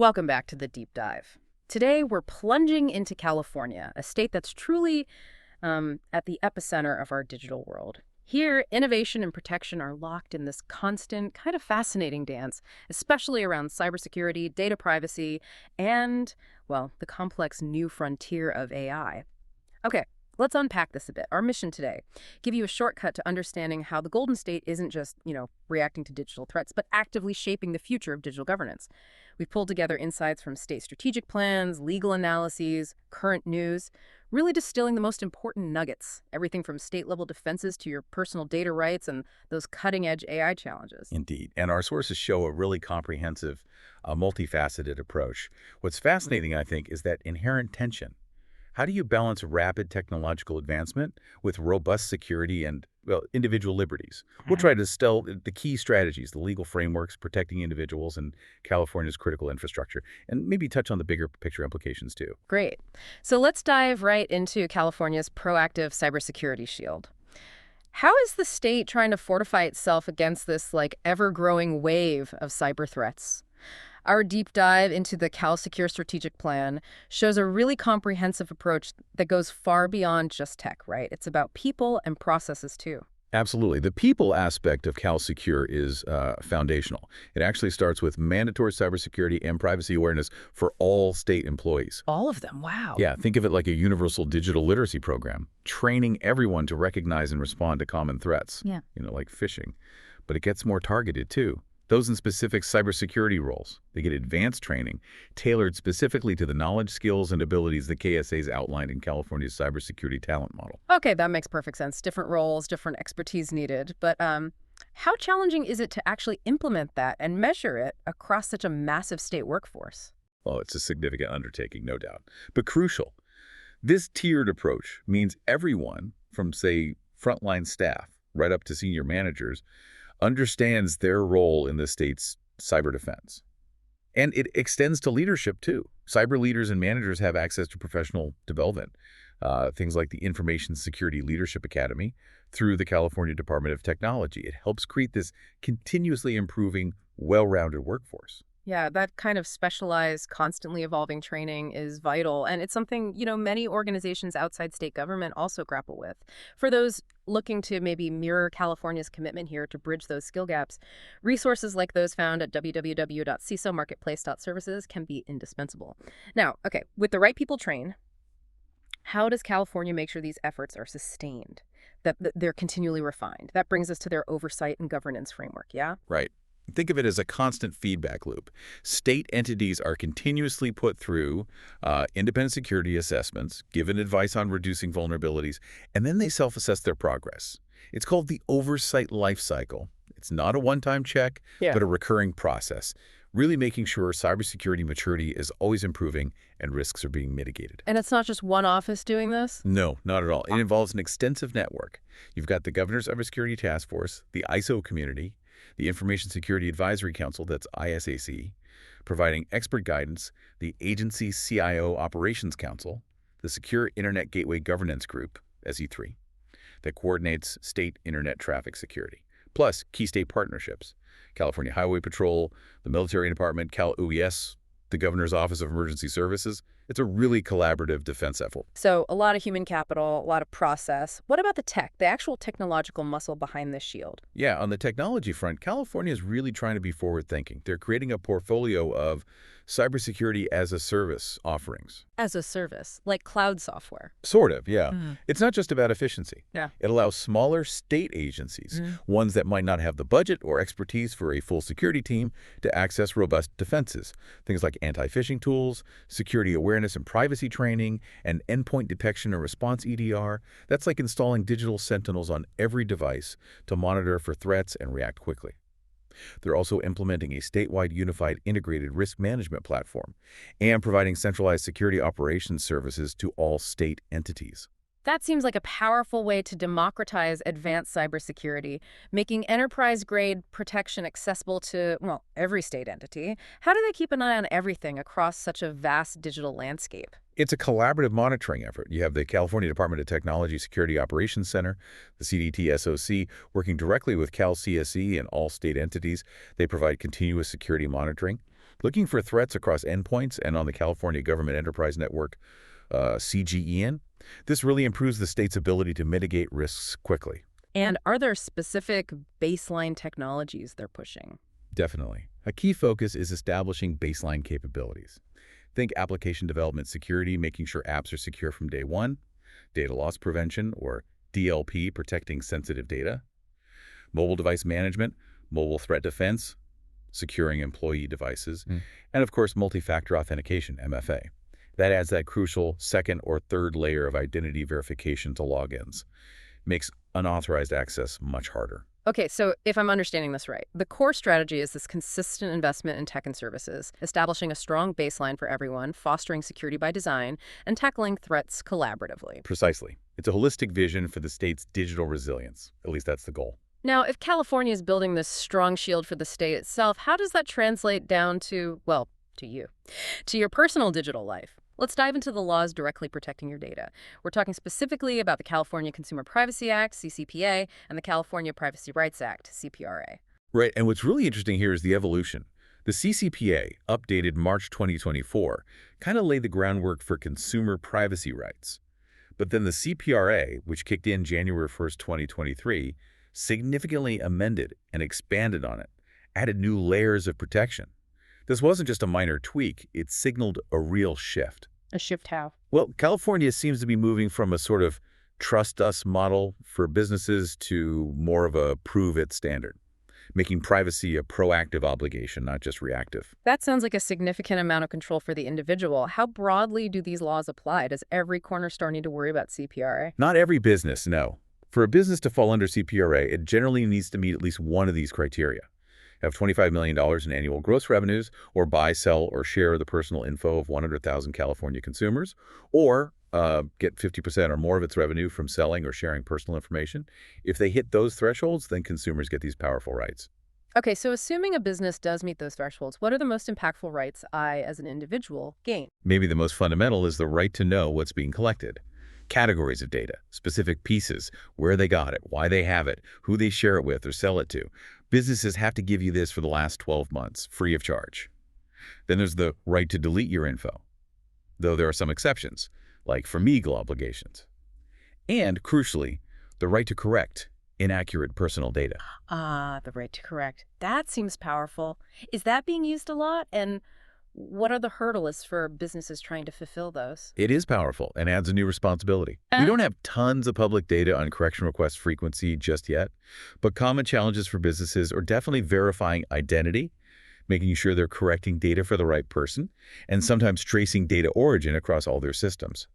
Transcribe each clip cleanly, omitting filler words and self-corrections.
Welcome back to the deep dive. Today, we're plunging into California, a state that's truly at the epicenter of our digital world. Here, innovation and protection are locked in this constant, kind of fascinating dance, especially around cybersecurity, data privacy, and, well, the complex new frontier of AI. Okay, let's unpack this a bit. Our mission today, give you a shortcut to understanding how the Golden State isn't just, reacting to digital threats, but actively shaping the future of digital governance. We've pulled together insights from state strategic plans, legal analyses, current news, really distilling the most important nuggets, everything from state-level defenses to your personal data rights and those cutting-edge AI challenges. Indeed. And our sources show a really comprehensive, multifaceted approach. What's fascinating, I think, is that inherent tension. How do you balance rapid technological advancement with robust security and, well, individual liberties? We'll try to distill the key strategies, the legal frameworks protecting individuals and California's critical infrastructure, and maybe touch on the bigger picture implications too. Great. So let's dive right into California's proactive cybersecurity shield. How is the state trying to fortify itself against this, ever-growing wave of cyber threats? Our deep dive into the CalSecure strategic plan shows a really comprehensive approach that goes far beyond just tech, right? It's about people and processes, too. Absolutely. The people aspect of CalSecure is foundational. It actually starts with mandatory cybersecurity and privacy awareness for all state employees. All of them? Wow. Yeah, think of it like a universal digital literacy program, training everyone to recognize and respond to common threats, Yeah. Like phishing. But it gets more targeted, too. Those in specific cybersecurity roles, they get advanced training tailored specifically to the knowledge, skills, and abilities the KSA's outlined in California's cybersecurity talent model. Okay, that makes perfect sense. Different roles, different expertise needed. But how challenging is it to actually implement that and measure it across such a massive state workforce? Well, it's a significant undertaking, no doubt, but crucial. This tiered approach means everyone from, say, frontline staff right up to senior managers understands their role in the state's cyber defense. And it extends to leadership, too. Cyber leaders and managers have access to professional development, things like the Information Security Leadership Academy through the California Department of Technology. It helps create this continuously improving, well-rounded workforce. Yeah, that kind of specialized, constantly evolving training is vital. And it's something, many organizations outside state government also grapple with. For those looking to maybe mirror California's commitment here to bridge those skill gaps, resources like those found at www.cisomarketplace.services can be indispensable. Now, okay, with the right people trained, how does California make sure these efforts are sustained, that they're continually refined? That brings us to their oversight and governance framework, yeah? Right. Think of it as a constant feedback loop. State entities are continuously put through independent security assessments, given advice on reducing vulnerabilities, and then they self-assess their progress. It's called the oversight life cycle. It's not a one-time check, but a recurring process, really making sure cybersecurity maturity is always improving and risks are being mitigated. And it's not just one office doing this? No, not at all. It involves an extensive network. You've got the Governor's Cybersecurity Task Force, the ISO community, the Information Security Advisory Council, that's ISAC, providing expert guidance, the agency's CIO Operations Council, the Secure Internet Gateway Governance Group, SE3, that coordinates state internet traffic security, plus key state partnerships, California Highway Patrol, the Military Department, Cal OES, the Governor's Office of Emergency Services. It's a really collaborative defense effort. So a lot of human capital, a lot of process. What about the tech, the actual technological muscle behind this shield? Yeah, on the technology front, California is really trying to be forward-thinking. They're creating a portfolio of cybersecurity as a service offerings. As a service, like cloud software. Sort of, yeah. It's not just about efficiency. Yeah. It allows smaller state agencies, ones that might not have the budget or expertise for a full security team, to access robust defenses. Things like anti-phishing tools, security awareness and privacy training, and endpoint detection and response EDR. That's like installing digital sentinels on every device to monitor for threats and react quickly. They're also implementing a statewide unified integrated risk management platform and providing centralized security operations services to all state entities. That seems like a powerful way to democratize advanced cybersecurity, making enterprise-grade protection accessible to, well, every state entity. How do they keep an eye on everything across such a vast digital landscape? It's a collaborative monitoring effort. You have the California Department of Technology Security Operations Center, the CDT SOC, working directly with Cal CSE and all state entities. They provide continuous security monitoring. Looking for threats across endpoints and on the California Government Enterprise Network, CGEN, this really improves the state's ability to mitigate risks quickly. And are there specific baseline technologies they're pushing? Definitely. A key focus is establishing baseline capabilities. Think application development security, making sure apps are secure from day one, data loss prevention, or DLP, protecting sensitive data, mobile device management, mobile threat defense, securing employee devices, and of course, multi-factor authentication, MFA. That adds that crucial second or third layer of identity verification to logins. Makes unauthorized access much harder. Okay, so if I'm understanding this right, the core strategy is this consistent investment in tech and services, establishing a strong baseline for everyone, fostering security by design, and tackling threats collaboratively. Precisely. It's a holistic vision for the state's digital resilience. At least that's the goal. Now, if California is building this strong shield for the state itself, how does that translate down to, well, to you, to your personal digital life? Let's dive into the laws directly protecting your data. We're talking specifically about the California Consumer Privacy Act, CCPA, and the California Privacy Rights Act, CPRA. Right, and what's really interesting here is the evolution. The CCPA, updated March 2024, kind of laid the groundwork for consumer privacy rights. But then the CPRA, which kicked in January 1st, 2023, significantly amended and expanded on it, added new layers of protection. This wasn't just a minor tweak, it signaled a real shift. A shift how? Well, California seems to be moving from a sort of trust us model for businesses to more of a prove it standard, making privacy a proactive obligation, not just reactive. That sounds like a significant amount of control for the individual. How broadly do these laws apply? Does every corner store need to worry about CPRA? Not every business, no. For a business to fall under CPRA, it generally needs to meet at least one of these criteria. Have $25 million in annual gross revenues, or buy, sell, or share the personal info of 100,000 California consumers, or get 50% or more of its revenue from selling or sharing personal information. If they hit those thresholds, then consumers get these powerful rights. Okay, so assuming a business does meet those thresholds, what are the most impactful rights I, as an individual, gain? Maybe the most fundamental is the right to know what's being collected. Categories of data, specific pieces, where they got it, why they have it, who they share it with or sell it to. Businesses have to give you this for the last 12 months, free of charge. Then there's the right to delete your info, though there are some exceptions, like for legal obligations. And, crucially, the right to correct inaccurate personal data. Ah, the right to correct. That seems powerful. Is that being used a lot? And what are the hurdles for businesses trying to fulfill those? It is powerful and adds a new responsibility. We don't have tons of public data on correction request frequency just yet, but common challenges for businesses are definitely verifying identity, making sure they're correcting data for the right person, and sometimes tracing data origin across all their systems.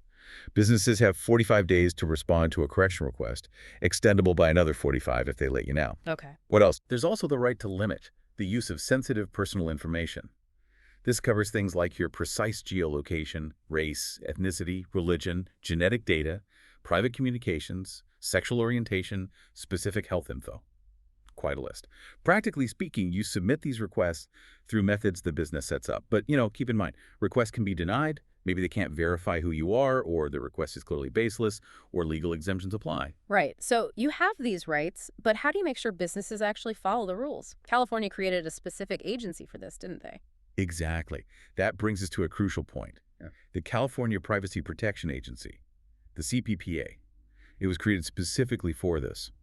Businesses have 45 days to respond to a correction request, extendable by another 45 if they let you know. Okay. What else? There's also the right to limit the use of sensitive personal information. This covers things like your precise geolocation, race, ethnicity, religion, genetic data, private communications, sexual orientation, specific health info. Quite a list. Practically speaking, you submit these requests through methods the business sets up. But, keep in mind, requests can be denied. Maybe they can't verify who you are, or the request is clearly baseless, or legal exemptions apply. Right. So you have these rights, but how do you make sure businesses actually follow the rules? California created a specific agency for this, didn't they? Exactly. That brings us to a crucial point. Yeah. The California Privacy Protection Agency, the CPPA. It was created specifically for this.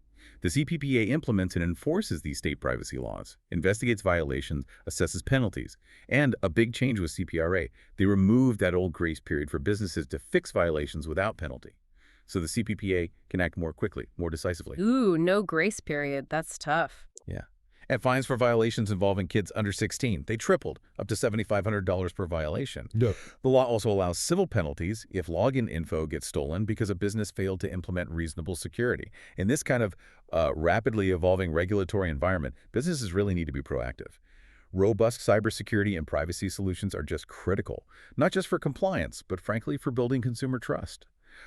The CPPA implements and enforces these state privacy laws, investigates violations, assesses penalties, and a big change with CPRA. They removed that old grace period for businesses to fix violations without penalty. So the CPPA can act more quickly, more decisively. Ooh, no grace period. That's tough. Yeah. And fines for violations involving kids under 16, they tripled, up to $7,500 per violation. No. The law also allows civil penalties if login info gets stolen because a business failed to implement reasonable security. In this kind of rapidly evolving regulatory environment, businesses really need to be proactive. Robust cybersecurity and privacy solutions are just critical, not just for compliance, but frankly for building consumer trust.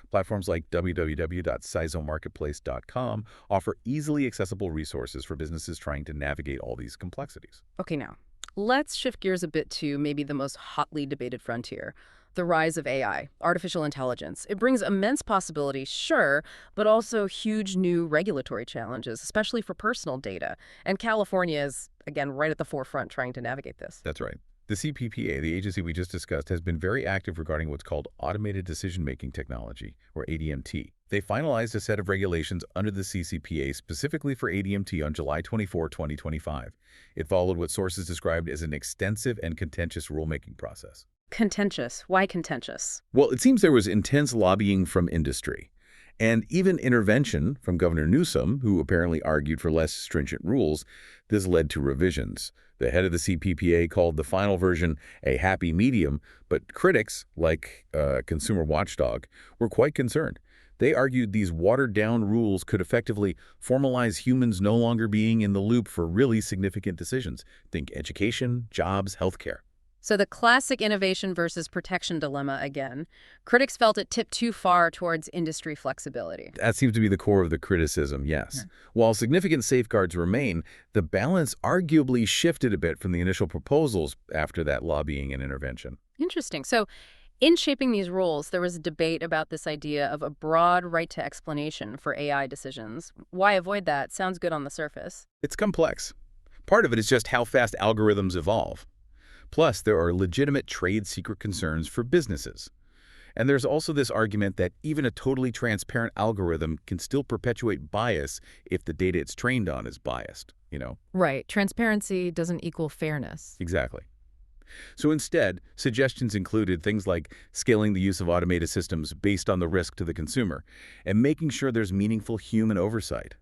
Platforms like www.cisomarketplace.com offer easily accessible resources for businesses trying to navigate all these complexities. Okay, now, let's shift gears a bit to maybe the most hotly debated frontier, the rise of AI, artificial intelligence. It brings immense possibilities, sure, but also huge new regulatory challenges, especially for personal data. And California is, again, right at the forefront trying to navigate this. That's right. The CPPA, the agency we just discussed, has been very active regarding what's called automated decision-making technology, or ADMT. They finalized a set of regulations under the CCPA specifically for ADMT on July 24, 2025. It followed what sources described as an extensive and contentious rulemaking process. Contentious. Why contentious? Well, it seems there was intense lobbying from industry, and even intervention from Governor Newsom, who apparently argued for less stringent rules. This led to revisions. The head of the CPPA called the final version a happy medium, but critics, like Consumer Watchdog, were quite concerned. They argued these watered-down rules could effectively formalize humans no longer being in the loop for really significant decisions. Think education, jobs, healthcare. So the classic innovation versus protection dilemma again. Critics felt it tipped too far towards industry flexibility. That seems to be the core of the criticism, yes. Yeah. While significant safeguards remain, the balance arguably shifted a bit from the initial proposals after that lobbying and intervention. Interesting. So in shaping these rules, there was a debate about this idea of a broad right to explanation for AI decisions. Why avoid that? Sounds good on the surface. It's complex. Part of it is just how fast algorithms evolve. Plus, there are legitimate trade secret concerns for businesses. And there's also this argument that even a totally transparent algorithm can still perpetuate bias if the data it's trained on is biased. Right. Transparency doesn't equal fairness. Exactly. So instead, suggestions included things like scaling the use of automated systems based on the risk to the consumer and making sure there's meaningful human oversight.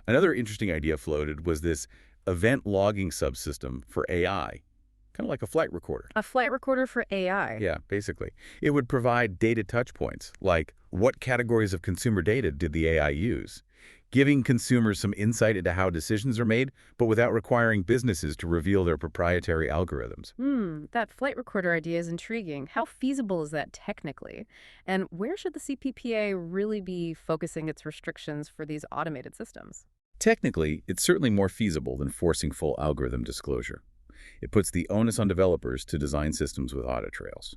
Another interesting idea floated was this event logging subsystem for AI. Kind of like a flight recorder. A flight recorder for AI. Yeah, basically. It would provide data touch points, like what categories of consumer data did the AI use, giving consumers some insight into how decisions are made, but without requiring businesses to reveal their proprietary algorithms. That flight recorder idea is intriguing. How feasible is that technically? And where should the CPPA really be focusing its restrictions for these automated systems? Technically, it's certainly more feasible than forcing full algorithm disclosure. It puts the onus on developers to design systems with audit trails.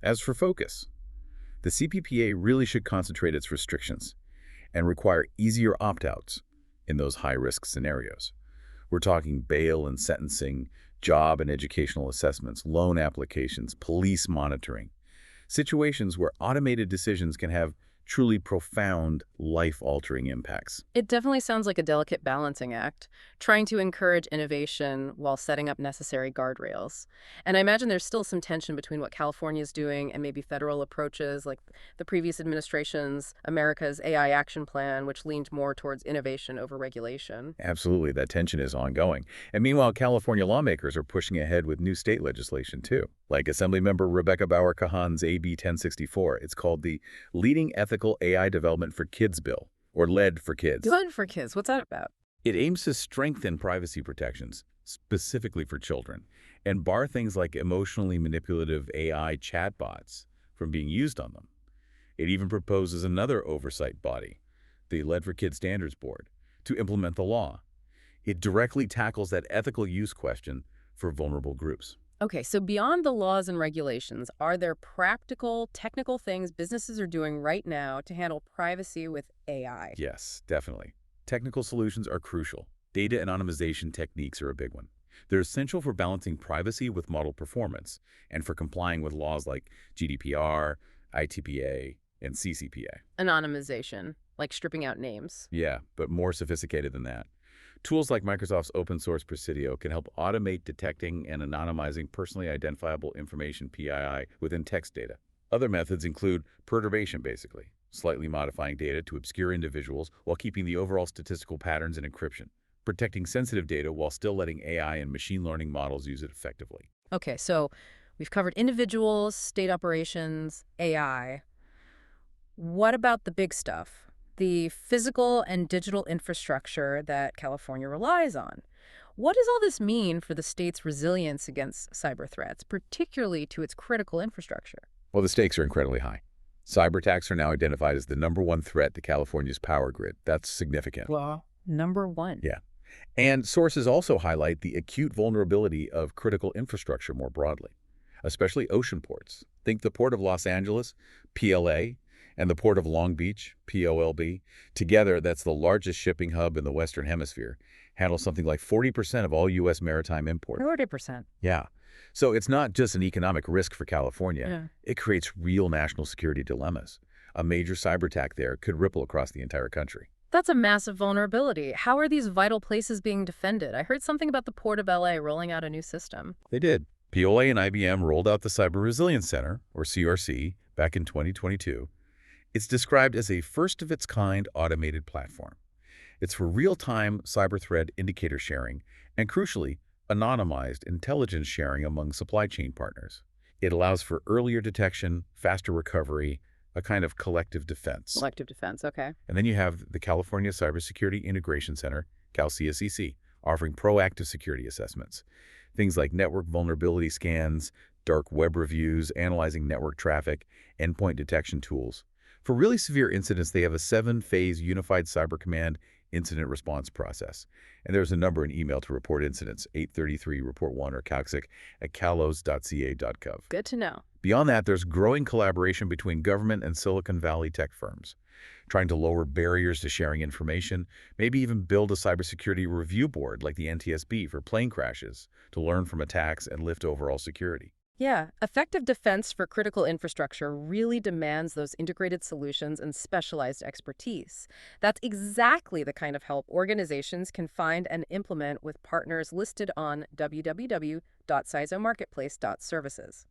As for focus, the CPPA really should concentrate its restrictions and require easier opt-outs in those high-risk scenarios. We're talking bail and sentencing, job and educational assessments, loan applications, police monitoring, situations where automated decisions can have truly profound, life-altering impacts. It definitely sounds like a delicate balancing act, trying to encourage innovation while setting up necessary guardrails. And I imagine there's still some tension between what California is doing and maybe federal approaches, like the previous administration's America's AI Action Plan, which leaned more towards innovation over regulation. Absolutely, that tension is ongoing. And meanwhile, California lawmakers are pushing ahead with new state legislation, too. Like Assemblymember Rebecca Bauer-Kahan's AB 1064. It's called the Leading Ethical AI Development for Kids Bill, or LED for Kids. Good for kids. What's that about? It aims to strengthen privacy protections, specifically for children, and bar things like emotionally manipulative AI chatbots from being used on them. It even proposes another oversight body, the LED for Kids Standards Board, to implement the law. It directly tackles that ethical use question for vulnerable groups. Okay, so beyond the laws and regulations, are there practical, technical things businesses are doing right now to handle privacy with AI? Yes, definitely. Technical solutions are crucial. Data anonymization techniques are a big one. They're essential for balancing privacy with model performance and for complying with laws like GDPR, ITPA, and CCPA. Anonymization, like stripping out names. Yeah, but more sophisticated than that. Tools like Microsoft's open source Presidio can help automate detecting and anonymizing personally identifiable information PII within text data. Other methods include perturbation, basically, slightly modifying data to obscure individuals while keeping the overall statistical patterns and encryption, protecting sensitive data while still letting AI and machine learning models use it effectively. Okay, so we've covered individuals, state operations, AI. What about the big stuff? The physical and digital infrastructure that California relies on. What does all this mean for the state's resilience against cyber threats, particularly to its critical infrastructure? Well, the stakes are incredibly high. Cyber attacks are now identified as the #1 threat to California's power grid. That's significant. Well, number one. Yeah. And sources also highlight the acute vulnerability of critical infrastructure more broadly, especially ocean ports. Think the Port of Los Angeles, PLA, and the Port of Long Beach, POLB. Together, that's the largest shipping hub in the Western Hemisphere, handles something like 40% of all U.S. maritime imports. 40%. Yeah. So it's not just an economic risk for California. Yeah. It creates real national security dilemmas. A major cyber attack there could ripple across the entire country. That's a massive vulnerability. How are these vital places being defended? I heard something about the Port of LA rolling out a new system. They did. POA and IBM rolled out the Cyber Resilience Center, or CRC, back in 2022. It's described as a first-of-its-kind automated platform. It's for real-time cyber threat indicator sharing and, crucially, anonymized intelligence sharing among supply chain partners. It allows for earlier detection, faster recovery, a kind of collective defense. Selective defense, okay. And then you have the California Cybersecurity Integration Center, CalCSEC, offering proactive security assessments. Things like network vulnerability scans, dark web reviews, analyzing network traffic, endpoint detection tools. For really severe incidents, they have a 7-phase unified cyber command incident response process. And there's a number and email to report incidents, 833 report 1 or calcic at calos.ca.gov. Good to know. Beyond that, there's growing collaboration between government and Silicon Valley tech firms, trying to lower barriers to sharing information, maybe even build a cybersecurity review board like the NTSB for plane crashes to learn from attacks and lift overall security. Yeah, effective defense for critical infrastructure really demands those integrated solutions and specialized expertise. That's exactly the kind of help organizations can find and implement with partners listed on www.cisomarketplace.services.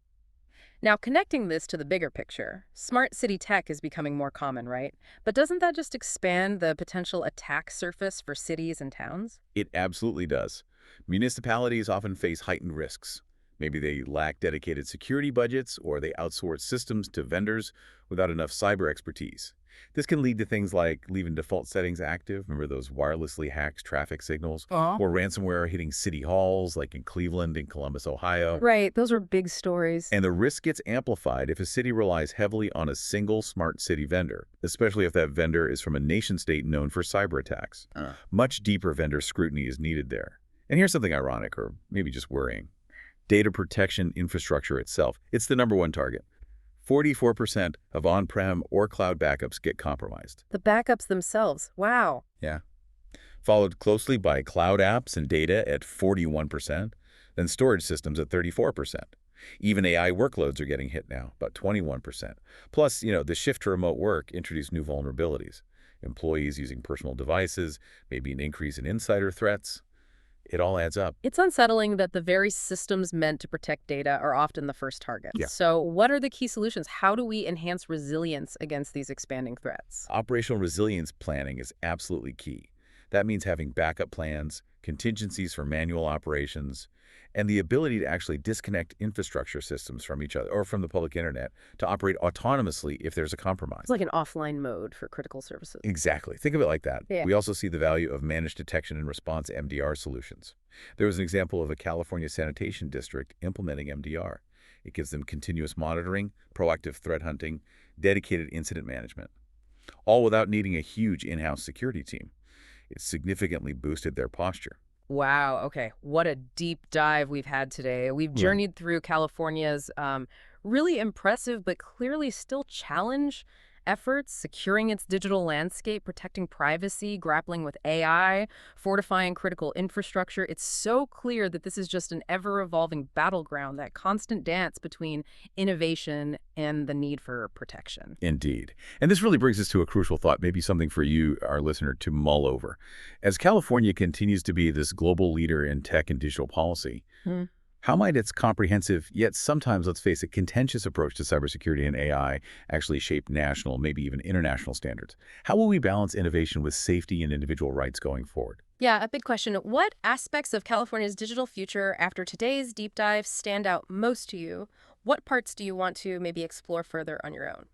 Now, connecting this to the bigger picture, smart city tech is becoming more common, right? But doesn't that just expand the potential attack surface for cities and towns? It absolutely does. Municipalities often face heightened risks. Maybe they lack dedicated security budgets or they outsource systems to vendors without enough cyber expertise. This can lead to things like leaving default settings active, remember those wirelessly hacked traffic signals, or ransomware hitting city halls like in Cleveland and Columbus, Ohio. Right, those are big stories. And the risk gets amplified if a city relies heavily on a single smart city vendor, especially if that vendor is from a nation-state known for cyber attacks. Much deeper vendor scrutiny is needed there. And here's something ironic, or maybe just worrying. Data protection infrastructure itself, it's the #1 target. 44% of on-prem or cloud backups get compromised. The backups themselves, wow. Yeah. Followed closely by cloud apps and data at 41%, then storage systems at 34%. Even AI workloads are getting hit now, about 21%. Plus, the shift to remote work introduced new vulnerabilities. Employees using personal devices, maybe an increase in insider threats. It all adds up. It's unsettling that the very systems meant to protect data are often the first targets. Yeah. So what are the key solutions? How do we enhance resilience against these expanding threats? Operational resilience planning is absolutely key. That means having backup plans, contingencies for manual operations, and the ability to actually disconnect infrastructure systems from each other or from the public internet to operate autonomously if there's a compromise. It's like an offline mode for critical services. Exactly. Think of it like that. Yeah. We also see the value of managed detection and response MDR solutions. There was an example of a California sanitation district implementing MDR. It gives them continuous monitoring, proactive threat hunting, dedicated incident management, all without needing a huge in-house security team. It significantly boosted their posture. Wow. Okay. What a deep dive we've had today. We've journeyed through California's really impressive but clearly still challenge efforts, securing its digital landscape, protecting privacy, grappling with AI, fortifying critical infrastructure. It's so clear that this is just an ever-evolving battleground, that constant dance between innovation and the need for protection. Indeed. And this really brings us to a crucial thought, maybe something for you, our listener, to mull over. As California continues to be this global leader in tech and digital policy, how might its comprehensive, yet sometimes, let's face it, contentious approach to cybersecurity and AI actually shape national, maybe even international standards? How will we balance innovation with safety and individual rights going forward? Yeah, a big question. What aspects of California's digital future after today's deep dive stand out most to you? What parts do you want to maybe explore further on your own?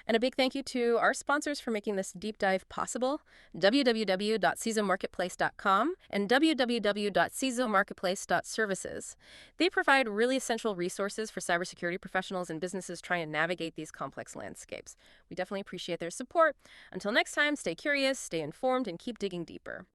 And a big thank you to our sponsors for making this deep dive possible, www.cisomarketplace.com and www.cisomarketplace.services. They provide really essential resources for cybersecurity professionals and businesses trying to navigate these complex landscapes. We definitely appreciate their support. Until next time, stay curious, stay informed, and keep digging deeper.